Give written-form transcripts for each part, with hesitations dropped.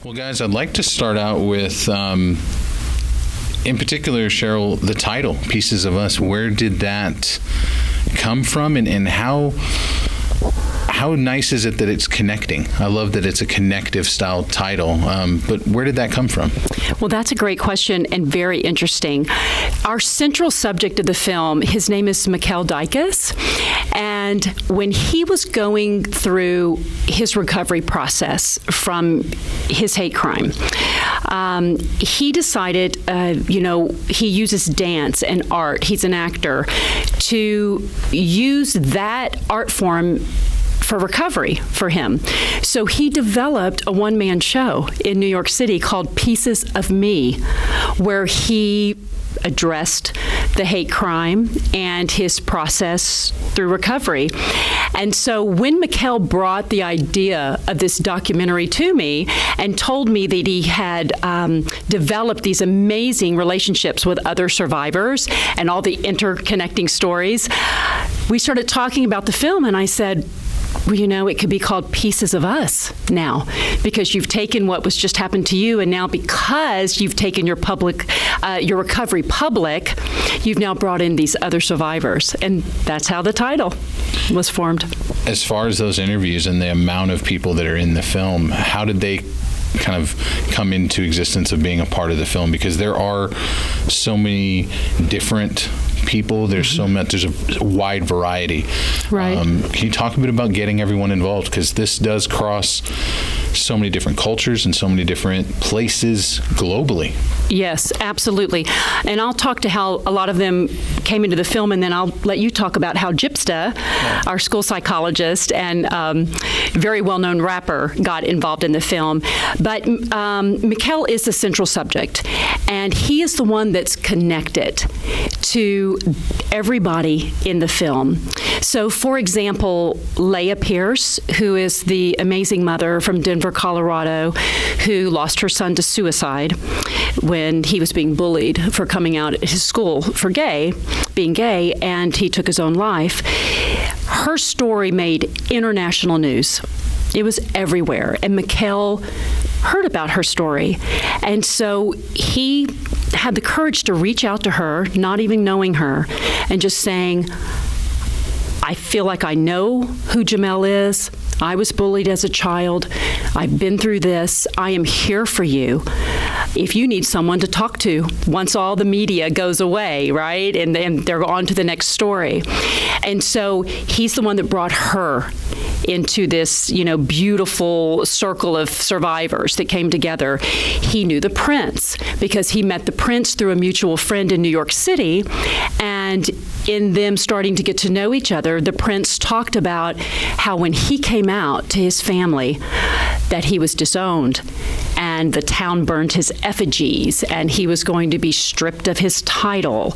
Well, guys, I'd like to start out with, in particular, Cheryl, the title, Pieces of Us. Where did that come from, and how nice is it that it's connecting? I love that it's a connective style title, but where did that come from? Well, that's a great question and very interesting. Our central subject of the film, his name is Mikkel Dykes, and when he was going through his recovery process from his hate crime, he decided, he uses dance and art, he's an actor, to use that art form for recovery for him. So he developed a one-man show in New York City called Pieces of Me, where he addressed the hate crime and his process through recovery. And so when Mikkel brought the idea of this documentary to me and told me that he had developed these amazing relationships with other survivors and all the interconnecting stories, we started talking about the film, and I said, well, it could be called Pieces of Us now, because you've taken what was just happened to you, and now because you've taken your recovery public, you've now brought in these other survivors, and that's how the title was formed. As far as those interviews and the amount of people that are in the film, how did they kind of come into existence of being a part of the film? Because there are so many different people, there's a wide variety. Right. Can you talk a bit about getting everyone involved? Because this does cross so many different cultures and so many different places globally. Yes, absolutely. And I'll talk to how a lot of them came into the film, and then I'll let you talk about how Gypsta, our school psychologist and very well-known rapper, got involved in the film. But Mikkel is the central subject, and he is the one that's connected to everybody in the film. So, for example, Leah Pierce, who is the amazing mother from Denver, Colorado, who lost her son to suicide when he was being bullied for coming out at his school for being gay, and he took his own life. Her story made international news. It was everywhere, and Mikkel heard about her story, and so he had the courage to reach out to her, not even knowing her, and just saying, I feel like I know who Jamel is. I was bullied as a child. I've been through this. I am here for you. If you need someone to talk to once all the media goes away, right? And then they're on to the next story. And so he's the one that brought her into this, beautiful circle of survivors that came together. He knew the prince because he met the prince through a mutual friend in New York City, and in them starting to get to know each other, the prince talked about how when he came out to his family that he was disowned, and the town burned his effigies, and he was going to be stripped of his title,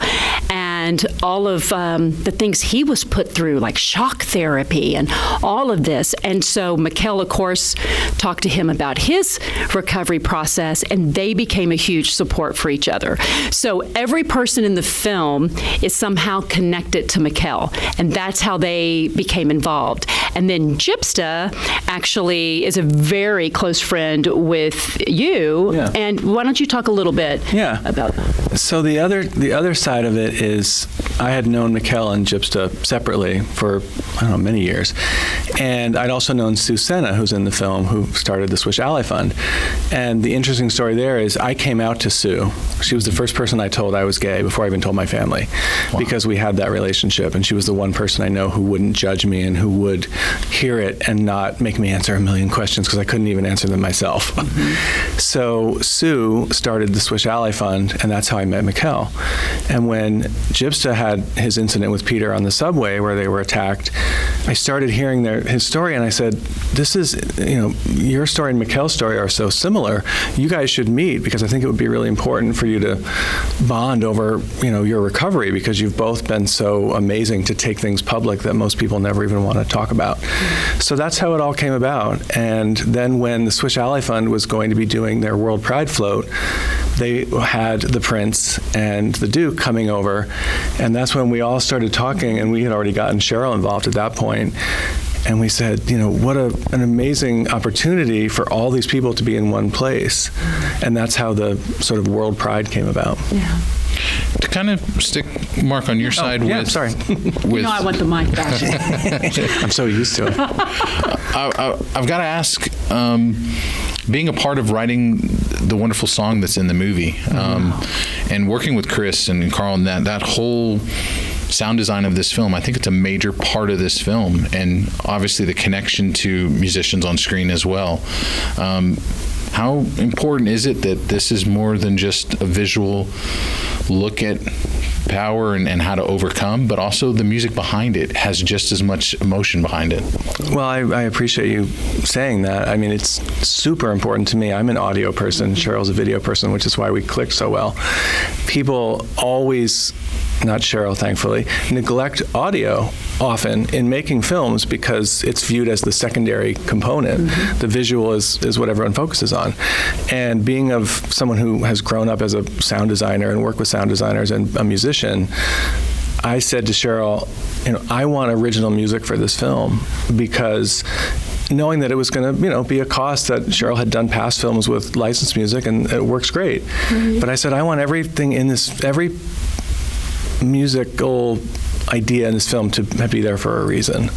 and all of the things he was put through, like shock therapy and all of this. And so Mikkel, of course, talked to him about his recovery process, and they became a huge support for each other. So every person in the film is somehow connected to Mikkel, and that's how they became involved. And then Gypsta actually is a very close friend with you. Yeah. And why don't you talk a little bit about that? So the other side of it is I had known Mikkel and Gypsta separately for, many years. And I'd also known Sue Senna, who's in the film, who started the Swish Ally Fund. And the interesting story there is I came out to Sue. She was the first person I told I was gay before I even told my family. Wow. Because we had that relationship. And she was the one person I know who wouldn't judge me and who would hear it and not make me answer a million questions because I couldn't even answer them myself. Mm-hmm. So Sue started the Swish Ally Fund, and that's how I met Mikkel. And when Gypsta had his incident with Peter on the subway where they were attacked, I started hearing his story, and I said, this is, your story and Mikkel's story are so similar. You guys should meet because I think it would be really important for you to bond over, your recovery because you've both been so amazing to take things public that most people never even want to talk about. So that's how it all came about. And then when the Swish Ally Fund was going to be doing their World Pride float, they had the Prince and the Duke coming over, and that's when we all started talking, and we had already gotten Cheryl involved at that point. And we said, what an amazing opportunity for all these people to be in one place. And that's how the sort of World Pride came about. Yeah. To kind of stick, Mark, on your side with... sorry. With, I want the mic back. I'm so used to it. I've got to ask, being a part of writing the wonderful song that's in the movie, and working with Chris and Carl and that whole sound design of this film, I think it's a major part of this film, and obviously the connection to musicians on screen as well. How important is it that this is more than just a visual look at power and how to overcome, but also the music behind it has just as much emotion behind it? Well, I appreciate you saying that. I mean, it's super important to me. I'm an audio person. Cheryl's a video person, which is why we clicked so well. People always, not Cheryl, thankfully, neglect audio often in making films because it's viewed as the secondary component. The visual is what everyone focuses on. And being of someone who has grown up as a sound designer and worked with sound designers and a musician, I said to Cheryl, I want original music for this film, because knowing that it was going to, be a cost, that Cheryl had done past films with licensed music and it works great. But I said, I want everything in this, every musical idea in this film to be there for a reason.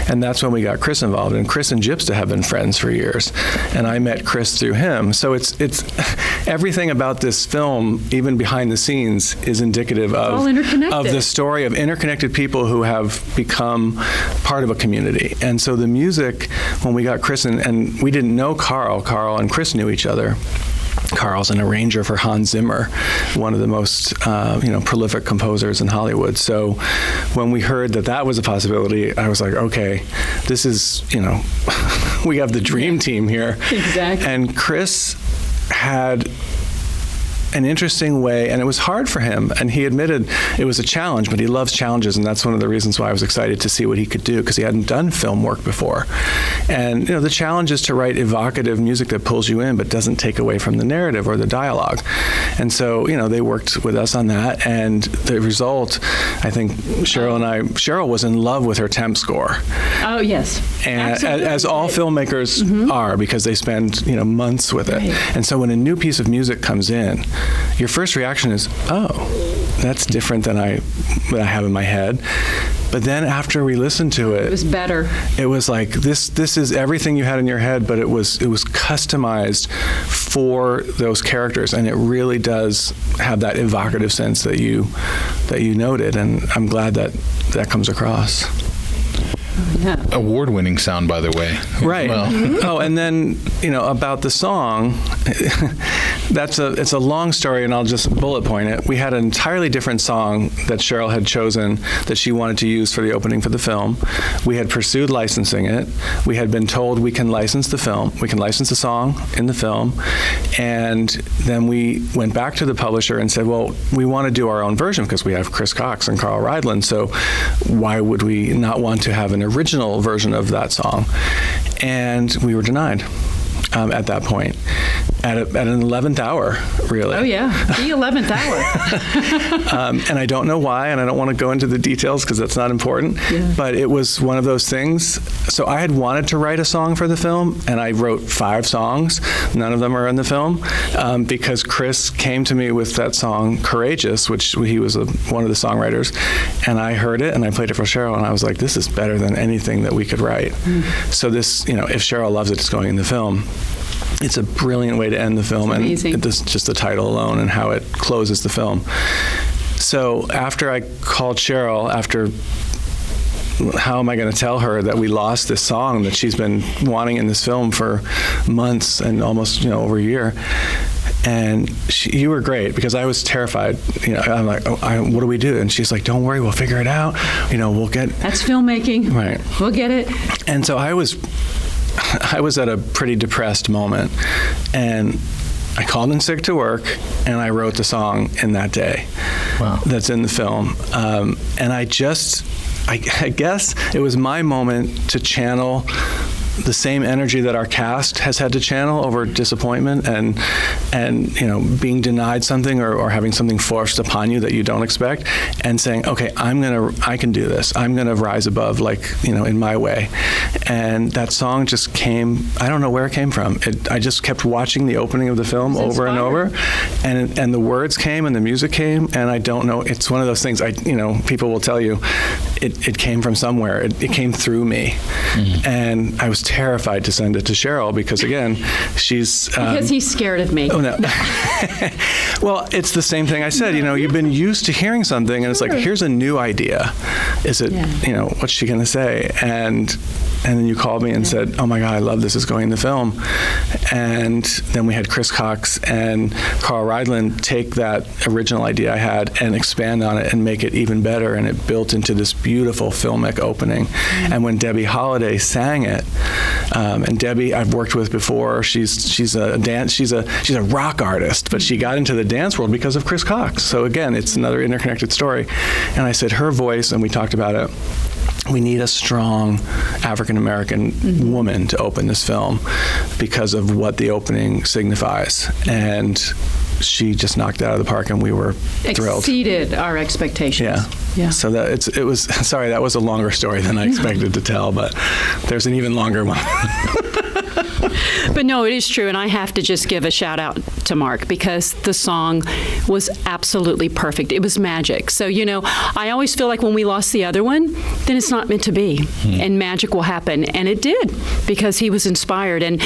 And that's when we got Chris involved. And Chris and Gypsta have been friends for years. And I met Chris through him. So it's everything about this film, even behind the scenes, is indicative of the story of interconnected people who have become part of a community. And so the music, when we got Chris, and we didn't know Carl and Chris knew each other. Carl's an arranger for Hans Zimmer, one of the most prolific composers in Hollywood. So when we heard that was a possibility, I was like, okay, this is, we have the dream team here. Exactly. And Chris had an interesting way, and it was hard for him, and he admitted it was a challenge, but he loves challenges, and that's one of the reasons why I was excited to see what he could do, because he hadn't done film work before. And the challenge is to write evocative music that pulls you in but doesn't take away from the narrative or the dialogue. And so they worked with us on that, and the result, I think Cheryl was in love with her temp score. Oh yes, and as all filmmakers are, because they spend months with it. Right. And so when a new piece of music comes in, your first reaction is, oh, that's different than I have in my head. But then after we listened to it, it was better. It was like, this is everything you had in your head, but it was customized for those characters, and it really does have that evocative sense that you noted, and I'm glad that comes across. Yeah. Award-winning sound, by the way. Right. Well. Oh, and then about the song, it's a long story, and I'll just bullet point it. We had an entirely different song that Cheryl had chosen that she wanted to use for the opening for the film. We had pursued licensing it. We had been told we can license the film. We can license the song in the film, and then we went back to the publisher and said, well, we want to do our own version because we have Chris Cox and Carl Reidland, so why would we not want to have an original version of that song? And we were denied at that point, at an 11th hour, really. Oh yeah, the 11th hour. And I don't know why, and I don't want to go into the details because that's not important, but it was one of those things. So I had wanted to write a song for the film, and I wrote 5 songs. None of them are in the film, because Chris came to me with that song, Courageous, which he was one of the songwriters, and I heard it, and I played it for Cheryl, and I was like, this is better than anything that we could write. So this, if Cheryl loves it, it's going in the film. It's a brilliant way to end the film, and just the title alone and how it closes the film. So after I called Cheryl, how am I going to tell her that we lost this song that she's been wanting in this film for months and almost over a year? And you were great, because I was terrified. I'm like, what do we do? And she's like, don't worry, we'll figure it out. We'll get. That's filmmaking. Right. We'll get it. And so I was at a pretty depressed moment, and I called in sick to work, and I wrote the song in that day. Wow. That's in the film. And I guess it was my moment to channel the same energy that our cast has had to channel over disappointment and being denied something or having something forced upon you that you don't expect, and saying, okay, I can do this. I'm gonna rise above, in my way. And that song just came. I don't know where it came from. I just kept watching the opening of the film over and over, and the words came and the music came, and I don't know. It's one of those things. People will tell you, it came from somewhere. It came through me, and I was terrified to send it to Cheryl because, again, she's because he's scared of me. Oh no. Well, it's the same thing I said. You've been used to hearing something, and it's like, here's a new idea. Is it? What's she gonna say? And then you called me and said, oh my God, I love this. It's going in the film. And then we had Chris Cox and Carl Reidland take that original idea I had and expand on it and make it even better. And it built into this beautiful filmic opening. And when Debbie Holiday sang it, and Debbie I've worked with before, she's a rock artist, but she got into the dance world because of Chris Cox. So again, it's another interconnected story. And I said, her voice, and we talked about it, we need a strong African-American woman to open this film because of what the opening signifies. And she just knocked it out of the park, and we were thrilled. Exceeded our expectations. Yeah. So that was sorry, that was a longer story than I expected to tell, but there's an even longer one. But no, it is true, and I have to just give a shout out to Mark because the song was absolutely perfect. It was magic. So, I always feel like when we lost the other one, then it's not meant to be, and magic will happen, and it did because he was inspired, and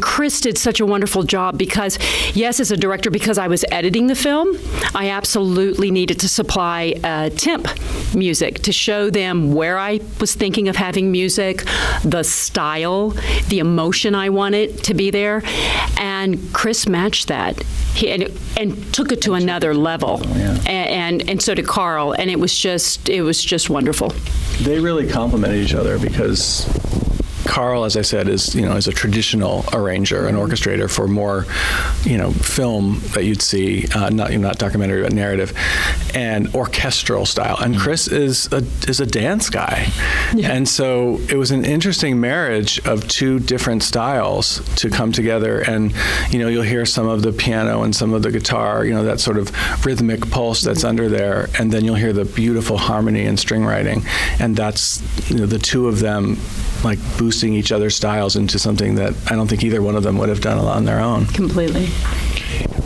Chris did such a wonderful job because, yes, as a director, because I was editing the film, I absolutely needed to supply temp music to show them where I was thinking of having music, the style, the emotion I wanted to be there, and Chris matched that. And took it to another level, and so did Carl, and it was just wonderful. They really complemented each other because Carl, as I said, is a traditional arranger and orchestrator for more, film that you'd see, not documentary but narrative, and orchestral style. And Chris is a dance guy, and so it was an interesting marriage of two different styles to come together. And you'll hear some of the piano and some of the guitar, that sort of rhythmic pulse that's under there, and then you'll hear the beautiful harmony and string writing, and that's the two of them like boosting each other's styles into something that I don't think either one of them would have done on their own. Completely.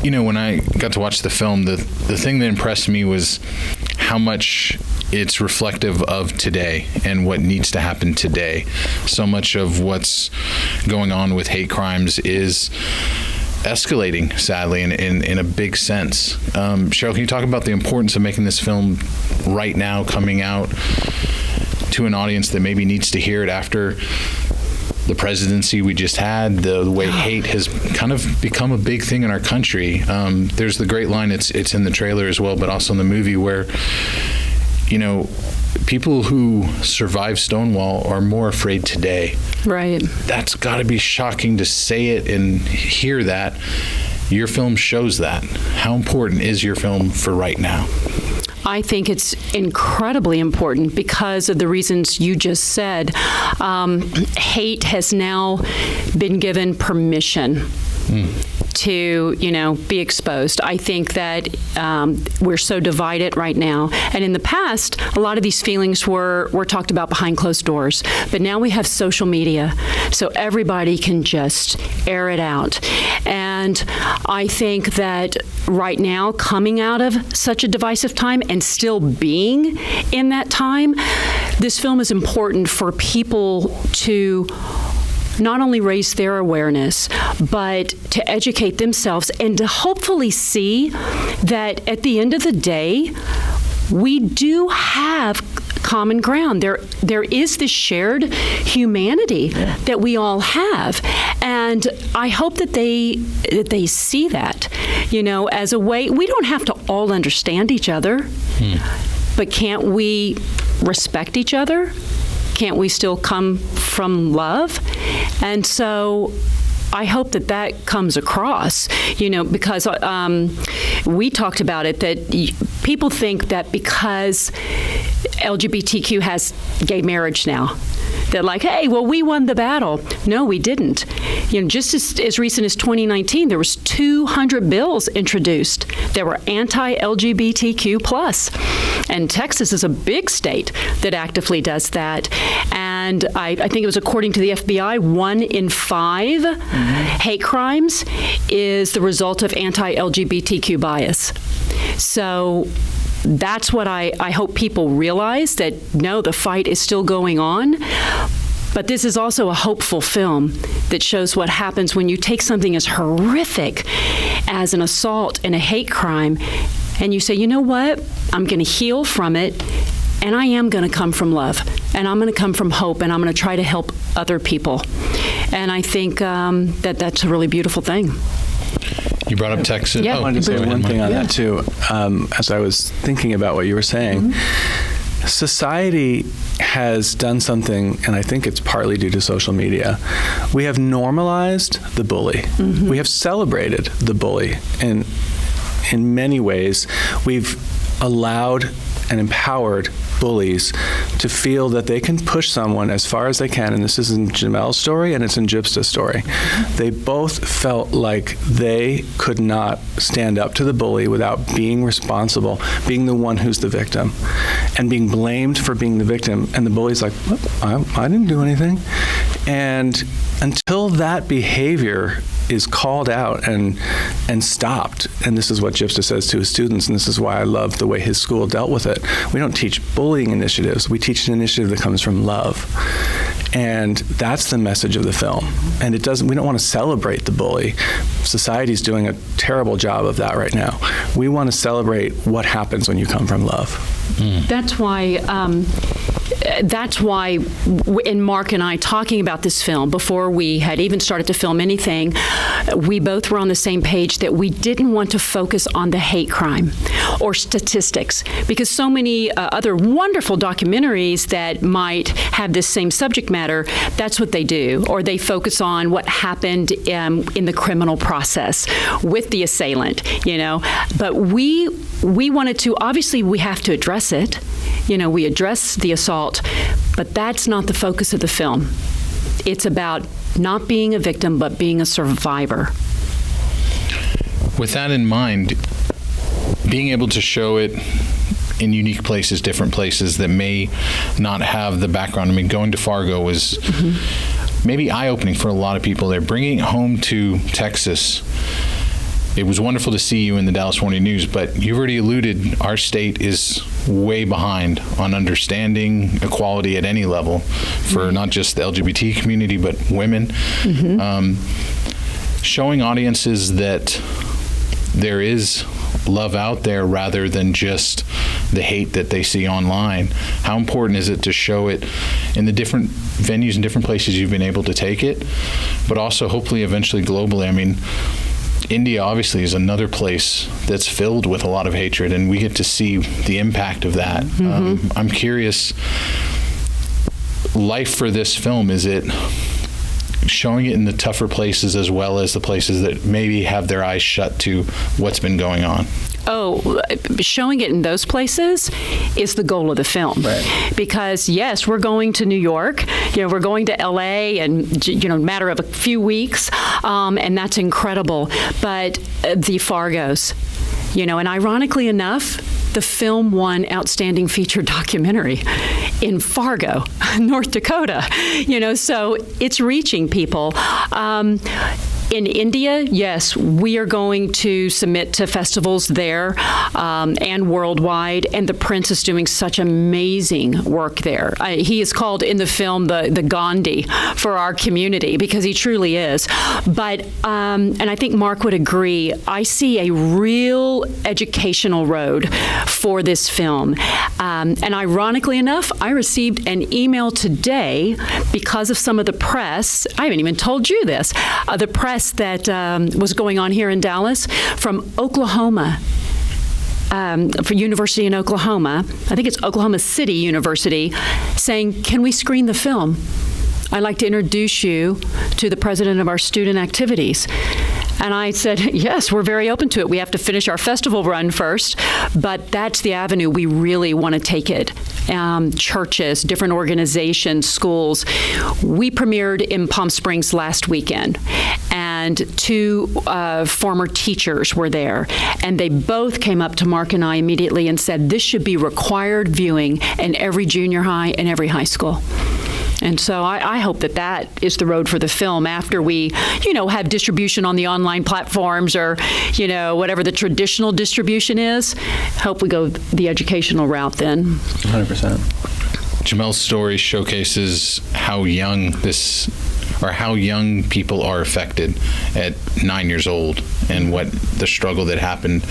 When I got to watch the film, the thing that impressed me was how much it's reflective of today and what needs to happen today. So much of what's going on with hate crimes is escalating, sadly, in a big sense. Cheryl, can you talk about the importance of making this film right now, coming out to an audience that maybe needs to hear it after the presidency we just had, the way hate has kind of become a big thing in our country. There's the great line, it's in the trailer as well, but also in the movie, where, people who survive Stonewall are more afraid today. Right. That's got to be shocking to say it and hear that. Your film shows that. How important is your film for right now? I think it's incredibly important because of the reasons you just said. Hate has now been given permission to, be exposed. I think that we're so divided right now. And in the past, a lot of these feelings were talked about behind closed doors. But now we have social media, so everybody can just air it out. And I think that right now, coming out of such a divisive time and still being in that time, this film is important for people to not only raise their awareness, but to educate themselves and to hopefully see that at the end of the day, we do have common ground. There is this shared humanity that we all have, and I hope that they see that, as a way. We don't have to all understand each other, but can't we respect each other? Can't we still come from love? And so I hope that comes across, because we talked about it, that people think that because LGBTQ has gay marriage now, that like, hey, well, we won the battle. No, we didn't. Just as recent as 2019, there was 200 bills introduced that were anti-LGBTQ+. And Texas is a big state that actively does that. And I think it was according to the FBI, 1 in 5 hate crimes is the result of anti-LGBTQ bias. So that's what I hope people realize, that no, the fight is still going on. But this is also a hopeful film that shows what happens when you take something as horrific as an assault and a hate crime and you say, you know what, I'm going to heal from it, and I am going to come from love, and I'm going to come from hope, and I'm going to try to help other people. And I think that's a really beautiful thing. You brought up Texas. Yeah. I wanted to say one thing on that, too. As I was thinking about what you were saying, society has done something, and I think it's partly due to social media. We have normalized the bully. We have celebrated the bully. And in many ways, we've allowed and empowered bullies to feel that they can push someone as far as they can. And this is in Jamel's story, and it's in Gypsta's story. They both felt like they could not stand up to the bully without being responsible, being the one who's the victim, and being blamed for being the victim. And the bully's like, I didn't do anything. And until that behavior is called out and stopped, and this is what Gypsta says to his students, and this is why I love the way his school dealt with it. We don't teach bullying initiatives. We teach an initiative that comes from love. And that's the message of the film. And we don't want to celebrate the bully. Society's doing a terrible job of that right now. We want to celebrate what happens when you come from love. That's why in Mark and I talking about this film, before we had even started to film anything, we both were on the same page that we didn't want to focus on the hate crime or statistics, because so many other wonderful documentaries that might have this same subject matter, that's what they do, or they focus on what happened in the criminal process with the assailant, But we wanted to, obviously we have to address it. We address the assault, but that's not the focus of the film. It's about not being a victim, but being a survivor. With that in mind, being able to show it in unique places, different places that may not have the background. I mean, going to Fargo was maybe eye-opening for a lot of people there. Bringing it home to Texas, it was wonderful to see you in the Dallas Morning News, but you've already alluded, our state is way behind on understanding equality at any level for not just the LGBT community, but women. Showing audiences that there is love out there rather than just the hate that they see online. How important is it to show it in the different venues and different places you've been able to take it, but also hopefully eventually globally? I mean, India obviously is another place that's filled with a lot of hatred, and we get to see the impact of that. I'm curious, life for this film, is it showing it in the tougher places as well as the places that maybe have their eyes shut to what's been going on? Oh, showing it in those places is the goal of the film. Right. Because, yes, we're going to New York, we're going to L.A. and, a matter of a few weeks, and that's incredible. But the Fargos, and ironically enough, the film won Outstanding Feature Documentary in Fargo, North Dakota, so it's reaching people. In India, yes, we are going to submit to festivals there and worldwide, and the Prince is doing such amazing work there. He is called in the film the Gandhi for our community, because he truly is. But, and I think Mark would agree, I see a real educational road for this film. And ironically enough, I received an email today because of some of the press. I haven't even told you this. The press that was going on here in Dallas from Oklahoma, for University in Oklahoma. I think it's Oklahoma City University, saying, can we screen the film? I'd like to introduce you to the president of our student activities. And I said, yes, we're very open to it. We have to finish our festival run first, but that's the avenue we really want to take it. Churches, different organizations, schools. We premiered in Palm Springs last weekend, and 2 former teachers were there, and they both came up to Mark and I immediately and said, this should be required viewing in every junior high and every high school. And so I hope that is the road for the film after we, have distribution on the online platforms or, whatever the traditional distribution is. Hope we go the educational route then. 100%. Jamel's story showcases how young people are affected at 9 years old and what the struggle that happened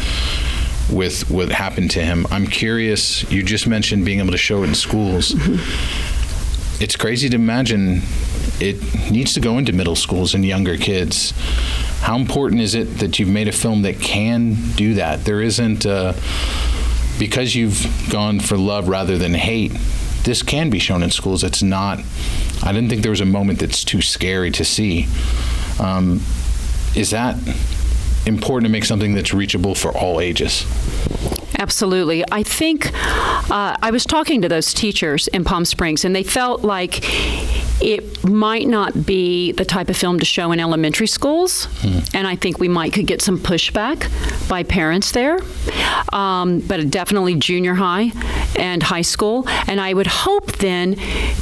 with what happened to him. I'm curious, you just mentioned being able to show it in schools. Mm-hmm. It's crazy to imagine it needs to go into middle schools and younger kids. How important is it that you've made a film that can do that? There isn't, because you've gone for love rather than hate, this can be shown in schools. It's not, I didn't think there was a moment that's too scary to see. Is that important to make something that's reachable for all ages? Absolutely. I think I was talking to those teachers in Palm Springs, and they felt like it might not be the type of film to show in elementary schools, and I think we could get some pushback by parents there, but definitely junior high and high school. And I would hope then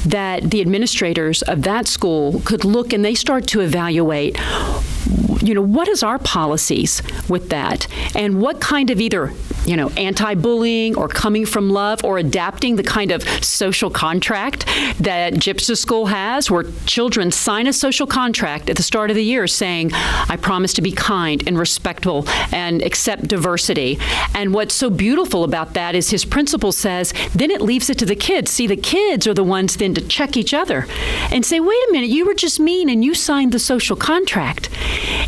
that the administrators of that school could look and they start to evaluate, what is our policies with that? And what kind of either, anti-bullying or coming from love or adapting the kind of social contract that GYPSA School has, where children sign a social contract at the start of the year saying, I promise to be kind and respectful and accept diversity. And what's so beautiful about that is his principal says, then it leaves it to the kids. See, the kids are the ones then to check each other and say, wait a minute, you were just mean and you signed the social contract.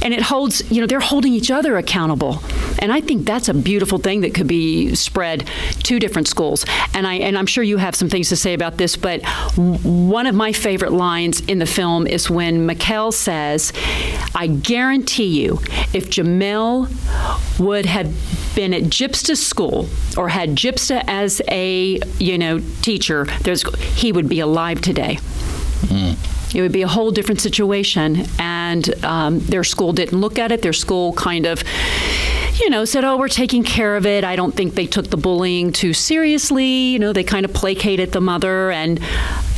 And it holds, they're holding each other accountable. And I think that's a beautiful thing that could be spread to different schools. And I'm sure you have some things to say about this, but one of my favorite lines in the film is when Mikkel says, I guarantee you, if Jamel would have been at GYPSA school or had GYPSA as a, teacher, he would be alive today. It would be a whole different situation. And their school didn't look at it. Their school kind of, said, oh, we're taking care of it. I don't think they took the bullying too seriously. They kind of placated the mother, and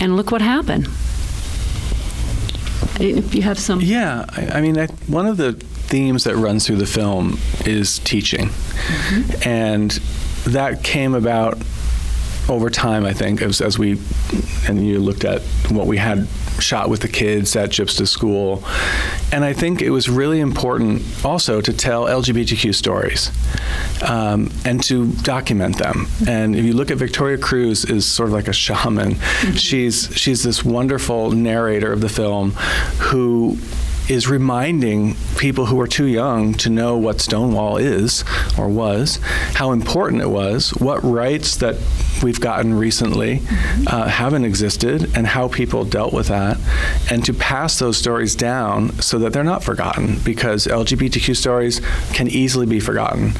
look what happened. If you have some. Yeah, one of the themes that runs through the film is teaching. Mm-hmm. And that came about over time, I think, as you looked at what we had shot with the kids at GYPSA school. And I think it was really important also to tell LGBTQ stories and to document them. And if you look at Victoria Cruz is sort of like a shaman. Mm-hmm. She's this wonderful narrator of the film who is reminding people who are too young to know what Stonewall is or was, how important it was, what rights that we've gotten recently haven't existed, and how people dealt with that, and to pass those stories down so that they're not forgotten, because LGBTQ stories can easily be forgotten.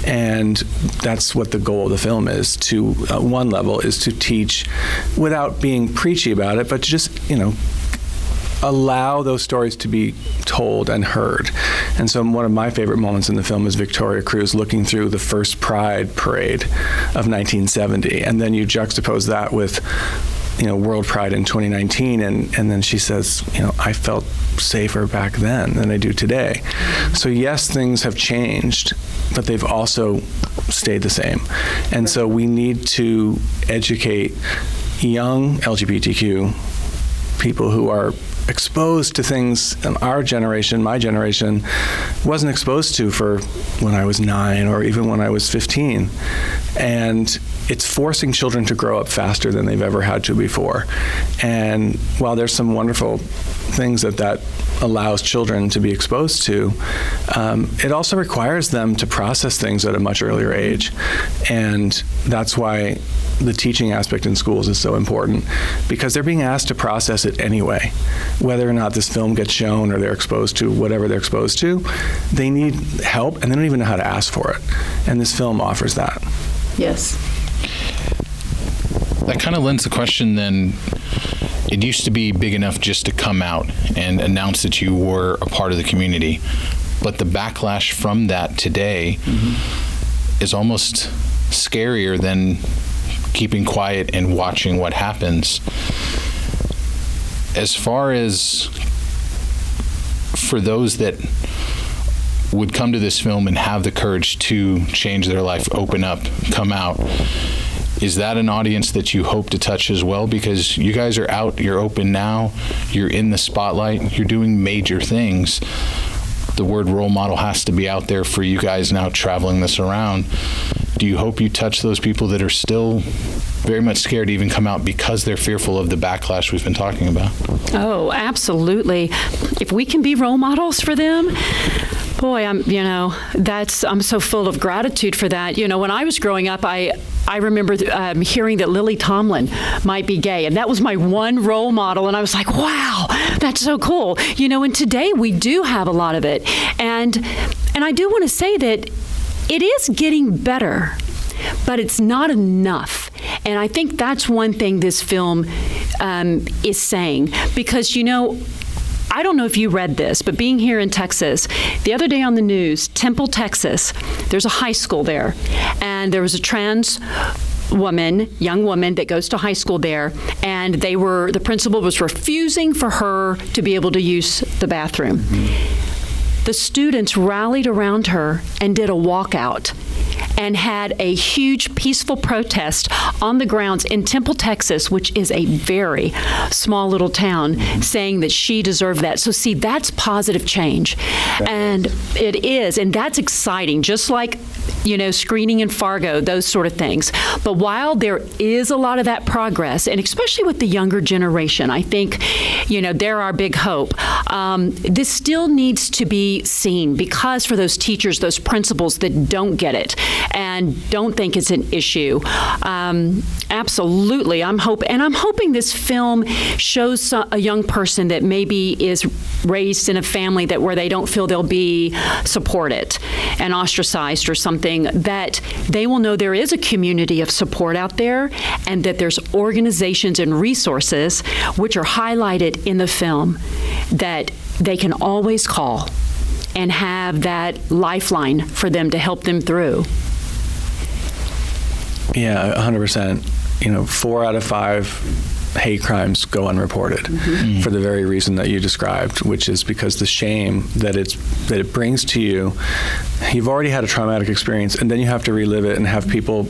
And that's what the goal of the film is, to one level, is to teach without being preachy about it, but to just, allow those stories to be told and heard. And so one of my favorite moments in the film is Victoria Cruz looking through the first Pride parade of 1970. And then you juxtapose that with, World Pride in 2019. And then she says, I felt safer back then than I do today. So yes, things have changed, but they've also stayed the same. And so we need to educate young LGBTQ people who are exposed to things our generation, my generation, wasn't exposed to for when I was 9 or even when I was 15. And it's forcing children to grow up faster than they've ever had to before. And while there's some wonderful things that allows children to be exposed to, it also requires them to process things at a much earlier age. And that's why the teaching aspect in schools is so important, because they're being asked to process it anyway. Whether or not this film gets shown or they're exposed to whatever they're exposed to, they need help and they don't even know how to ask for it. And this film offers that. Yes. That kind of lends the question then. It used to be big enough just to come out and announce that you were a part of the community. But the backlash from that today is almost scarier than keeping quiet and watching what happens. As far as for those that would come to this film and have the courage to change their life, open up, come out, is that an audience that you hope to touch as well? Because you guys are out, you're open now, you're in the spotlight, you're doing major things. The word role model has to be out there for you guys now traveling this around. Do you hope you touch those people that are still very much scared to even come out because they're fearful of the backlash we've been talking about? Oh, absolutely. If we can be role models for them, boy, I'm so full of gratitude for that. When I was growing up, I remember hearing that Lily Tomlin might be gay, and that was my one role model, and I was like, wow, that's so cool. And today we do have a lot of it. And I do want to say that it is getting better, but it's not enough. And I think that's one thing this film is saying, because, I don't know if you read this, but being here in Texas, the other day on the news, Temple, Texas, there's a high school there, and there was a trans young woman that goes to high school there, and the principal was refusing for her to be able to use the bathroom. The students rallied around her and did a walkout and had a huge peaceful protest on the grounds in Temple, Texas, which is a very small little town, saying that she deserved that. So see, that's positive change. And it is, and that's exciting, just like, screening in Fargo, those sort of things. But while there is a lot of that progress, and especially with the younger generation, I think, they're our big hope. This still needs to be seen, because for those teachers, those principals that don't get it and don't think it's an issue, absolutely, I'm hoping this film shows a young person that maybe is raised in a family where they don't feel they'll be supported and ostracized or something, that they will know there is a community of support out there, and that there's organizations and resources which are highlighted in the film that they can always call and have that lifeline for them to help them through. Yeah, 100%. 4 out of 5 hate crimes go unreported for the very reason that you described, which is because the shame that it brings to you. You've already had a traumatic experience, and then you have to relive it and have people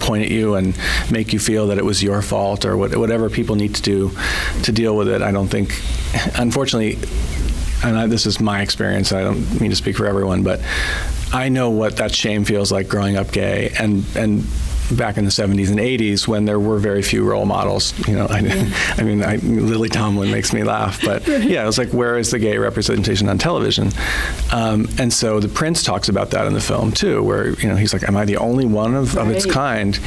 point at you and make you feel that it was your fault, or whatever people need to do to deal with it. I don't think, unfortunately, and this is my experience, I don't mean to speak for everyone, but I know what that shame feels like growing up gay, and back in the 70s and 80s when there were very few role models. Lily Tomlin makes me laugh, but yeah, it was like, where is the gay representation on television? And so the Prince talks about that in the film too, where he's like, am I the only one of its kind?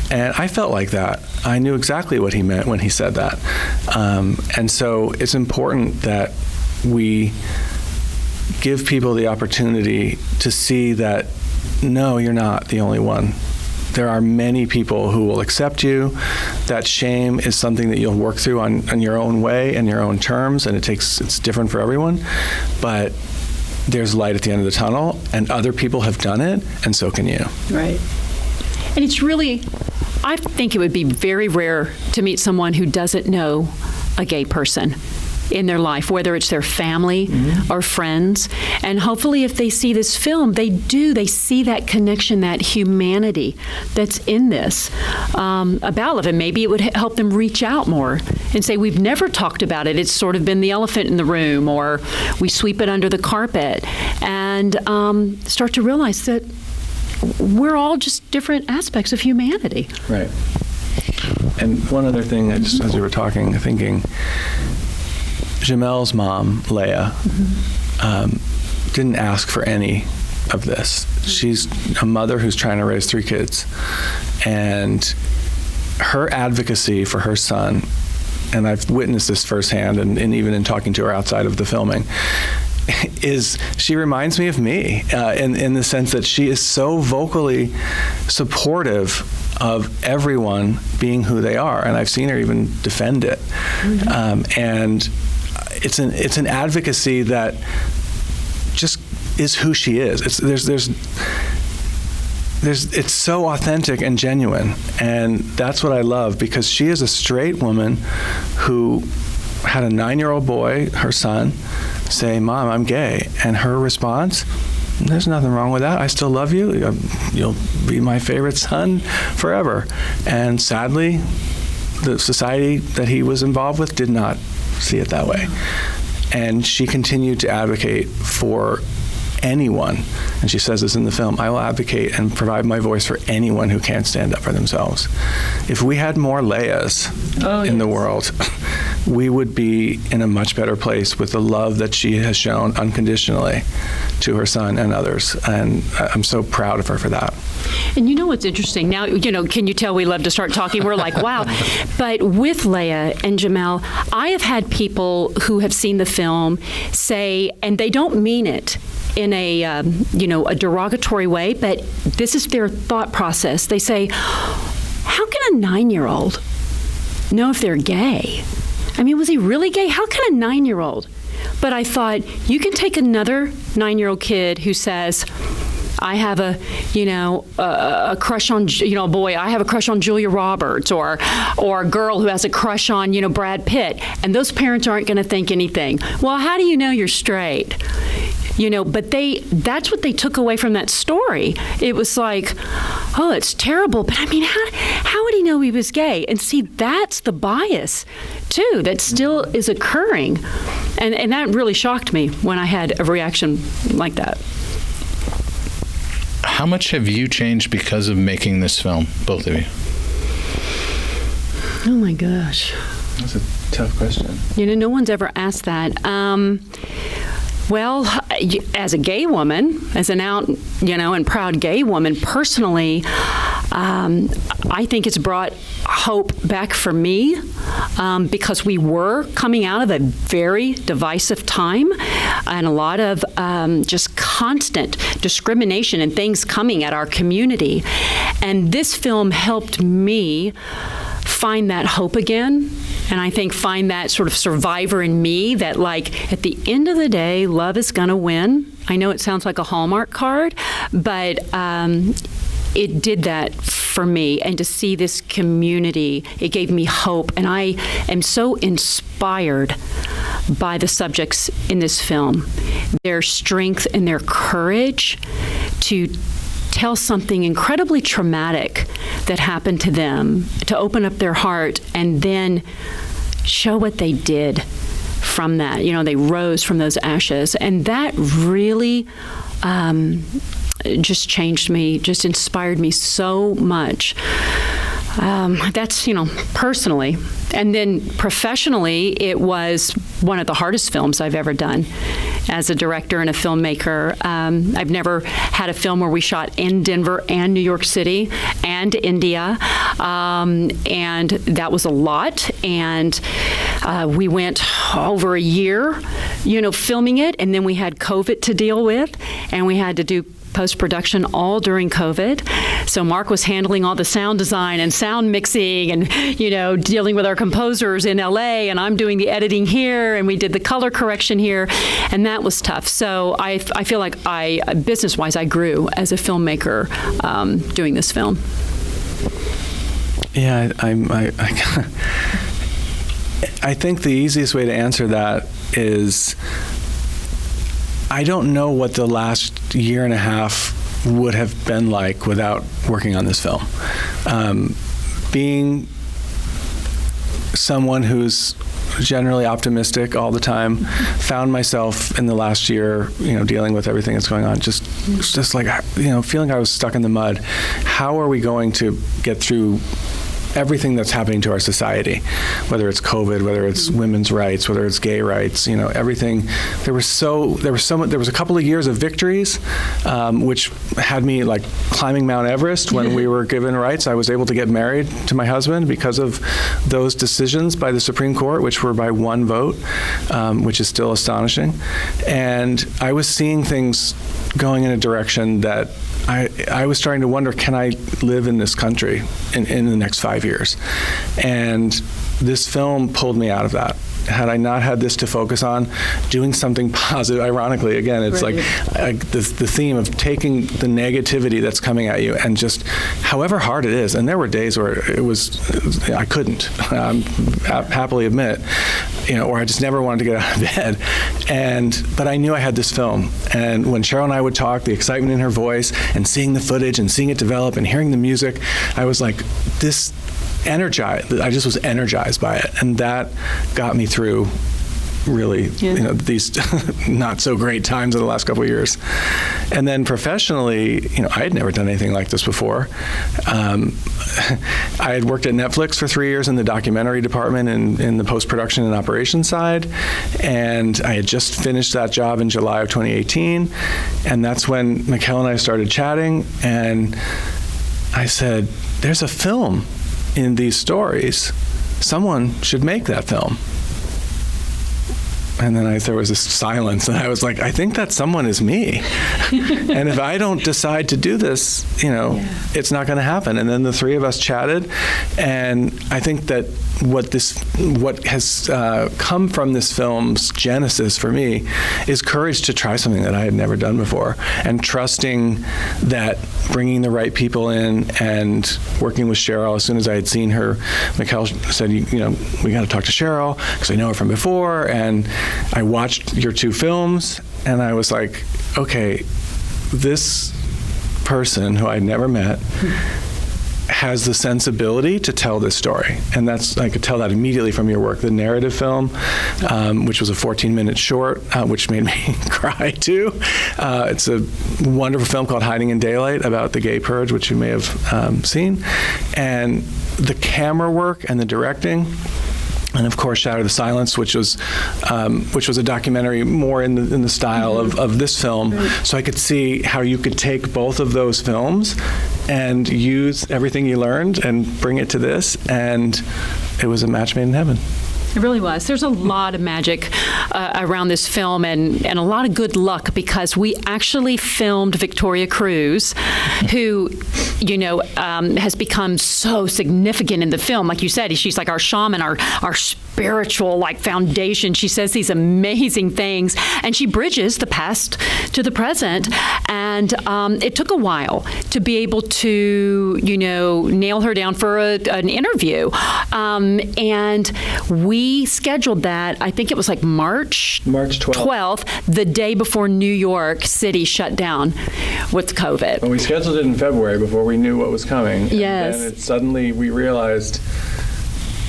And I felt like that. I knew exactly what he meant when he said that. And so it's important that we give people the opportunity to see that, no, you're not the only one. There are many people who will accept you. That shame is something that you'll work through on your own way and your own terms, and it's different for everyone. But there's light at the end of the tunnel, and other people have done it, and so can you. Right. And it's really, I think it would be very rare to meet someone who doesn't know a gay person in their life, whether it's their family or friends. And hopefully if they see this film, they see that connection, that humanity that's in this about love. And maybe it would help them reach out more and say, we've never talked about it. It's sort of been the elephant in the room, or we sweep it under the carpet, and start to realize that we're all just different aspects of humanity. Right. And one other thing, as we were talking, thinking, Jamel's mom, Leah, didn't ask for any of this. She's a mother who's trying to raise 3 kids, and her advocacy for her son, and I've witnessed this firsthand, and even in talking to her outside of the filming, is she reminds me of me in the sense that she is so vocally supportive of everyone being who they are, and I've seen her even defend it. And it's an advocacy that just is who she is. It's so authentic and genuine, and that's what I love, because she is a straight woman who had a 9-year-old boy, her son, say, "Mom, I'm gay," and her response, "There's nothing wrong with that. I still love you. You'll be my favorite son forever." And sadly, the society that he was involved with did not see it that way. And she continued to advocate for anyone, and she says this in the film, "I will advocate and provide my voice for anyone who can't stand up for themselves." If we had more Leias in the world, we would be in a much better place with the love that she has shown unconditionally to her son and others. And I'm so proud of her for that. And you know what's interesting? Now, can you tell we love to start talking? We're like, wow. But with Leia and Jamel, I have had people who have seen the film say, and they don't mean it in a derogatory way, but this is their thought process. They say, how can a 9-year-old know if they're gay? I mean, was he really gay? How can a 9-year-old? But I thought, you can take another 9-year-old kid who says, I have a crush on, a boy, I have a crush on Julia Roberts, or a girl who has a crush on, Brad Pitt, and those parents aren't going to think anything. Well, how do you know you're straight? But that's what they took away from that story. It was like, oh, it's terrible, but I mean, how would he know he was gay? And see, that's the bias, too, that still is occurring. And that really shocked me when I had a reaction like that. How much have you changed because of making this film, both of you? Oh, my gosh. That's a tough question. No one's ever asked that. Well, as a gay woman, as an out, and proud gay woman, personally, I think it's brought hope back for me because we were coming out of a very divisive time and a lot of just constant discrimination and things coming at our community. And this film helped me find that hope again. And I think find that sort of survivor in me that, like, at the end of the day, love is going to win. I know it sounds like a Hallmark card, but it did that for me. And to see this community, it gave me hope. And I am so inspired by the subjects in this film, their strength and their courage to tell something incredibly traumatic that happened to them, to open up their heart and then show what they did from that. They rose from those ashes. And that really just changed me, just inspired me so much. That's, personally. And then professionally, it was one of the hardest films I've ever done as a director and a filmmaker. I've never had a film where we shot in Denver and New York City and India. And that was a lot. And we went over a year, filming it. And then we had COVID to deal with. And we had to do post-production all during COVID. So Mark was handling all the sound design and sound mixing and, dealing with our composers in LA, and I'm doing the editing here, and we did the color correction here, and that was tough. So I feel like business-wise, I grew as a filmmaker doing this film. Yeah, I think the easiest way to answer that is I don't know what the last year and a half would have been like without working on this film. Being someone who's generally optimistic all the time, found myself in the last year, dealing with everything that's going on, just like, feeling I was stuck in the mud. How are we going to get through everything that's happening to our society, whether it's COVID, whether it's women's rights, whether it's gay rights, everything. There was a couple of years of victories, which had me like climbing Mount Everest when we were given rights. I was able to get married to my husband because of those decisions by the Supreme Court, which were by one vote, which is still astonishing. And I was seeing things going in a direction that I was starting to wonder, can I live in this country in the next 5 years? And this film pulled me out of that. Had I not had this to focus on, doing something positive, ironically, again, it's like the theme of taking the negativity that's coming at you and just, however hard it is, and there were days where I couldn't, happily admit, or I just never wanted to get out of bed. But I knew I had this film. And when Cheryl and I would talk, the excitement in her voice and seeing the footage and seeing it develop and hearing the music, I was like, I just was energized by it, and that got me through really these not so great times in the last couple of years. And then professionally, I had never done anything like this before. I had worked at Netflix for 3 years in the documentary department and in the post-production and operations side, and I had just finished that job in July of 2018, and that's when Mikkel and I started chatting, and I said, there's a film in these stories. Someone should make that film. And then there was this silence, and I was like, I think that someone is me. And if I don't decide to do this, it's not going to happen. And then the three of us chatted, and I think that what has come from this film's genesis for me is courage to try something that I had never done before, and trusting that bringing the right people in and working with Cheryl. As soon as I had seen her, Mikkel said, we got to talk to Cheryl because I know her from before, and I watched your two films, and I was like, okay, this person who I'd never met has the sensibility to tell this story. And I could tell that immediately from your work. The narrative film, which was a 14-minute short, which made me cry too. It's a wonderful film called Hiding in Daylight about the gay purge, which you may have seen. And the camera work and the directing, and of course, Shatter the Silence, which was a documentary more in the style of this film. Right. So I could see how you could take both of those films and use everything you learned and bring it to this, and it was a match made in heaven. It really was. There's a lot of magic around this film and a lot of good luck, because we actually filmed Victoria Cruz, who, has become so significant in the film. Like you said, she's like our shaman, our spiritual foundation. She says these amazing things, and she bridges the past to the present. And it took a while to be able to, nail her down for an interview. And we scheduled that, I think it was March 12th, the day before New York City shut down with COVID. Well, we scheduled it in February before we knew what was coming. Yes. And then suddenly we realized,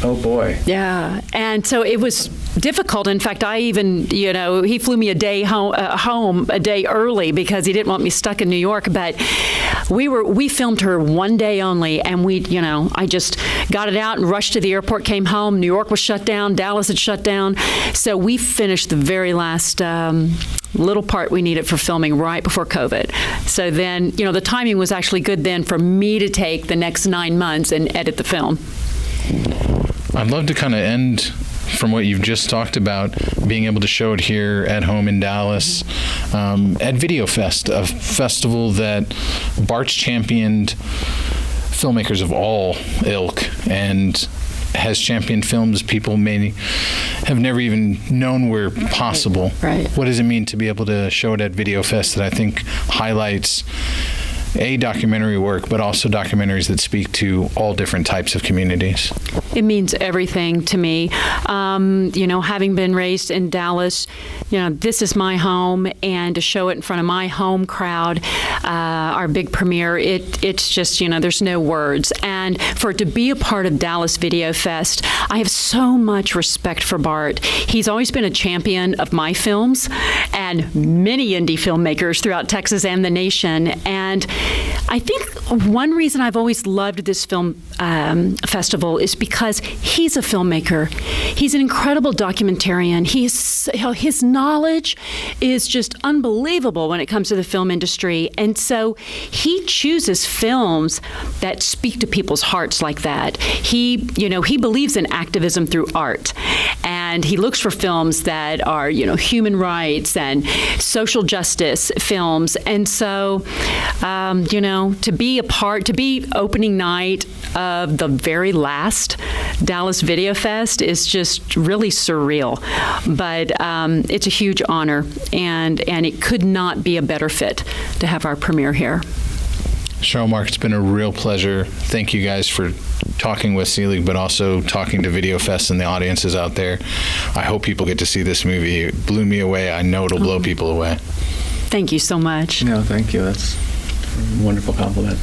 oh boy. Yeah. And so it was difficult. In fact, I even, he flew me a day home a day early because he didn't want me stuck in New York. But we filmed her one day only, and I just got it out and rushed to the airport, came home. New York was shut down. Dallas had shut down. So we finished the very last little part we needed for filming right before COVID. So then, the timing was actually good then for me to take the next 9 months and edit the film. I'd love to kind of end from what you've just talked about, being able to show it here at home in Dallas at Video Fest, a festival that Bart's championed filmmakers of all ilk and has championed films people may have never even known were possible. Right. What does it mean to be able to show it at Video Fest that I think highlights documentary work, but also documentaries that speak to all different types of communities? It means everything to me. Having been raised in Dallas, this is my home, and to show it in front of my home crowd, our big premiere, it's just, there's no words. And for it to be a part of Dallas Video Fest, I have so much respect for Bart. He's always been a champion of my films and many indie filmmakers throughout Texas and the nation. And I think one reason I've always loved this film festival is because he's a filmmaker. He's an incredible documentarian. His knowledge is just unbelievable when it comes to the film industry. And so he chooses films that speak to people's hearts like that. He believes in activism through art. And he looks for films that are, human rights and social justice films. And so, to be opening night of the very last Dallas Video Fest is just really surreal. But it's a huge honor, and it could not be a better fit to have our premiere here. Cheryl, Mark, it's been a real pleasure. Thank you guys for talking with Selig, but also talking to Video Fest and the audiences out there. I hope people get to see this movie. It blew me away. I know it'll blow people away. Thank you so much. No, thank you. That's a wonderful compliment.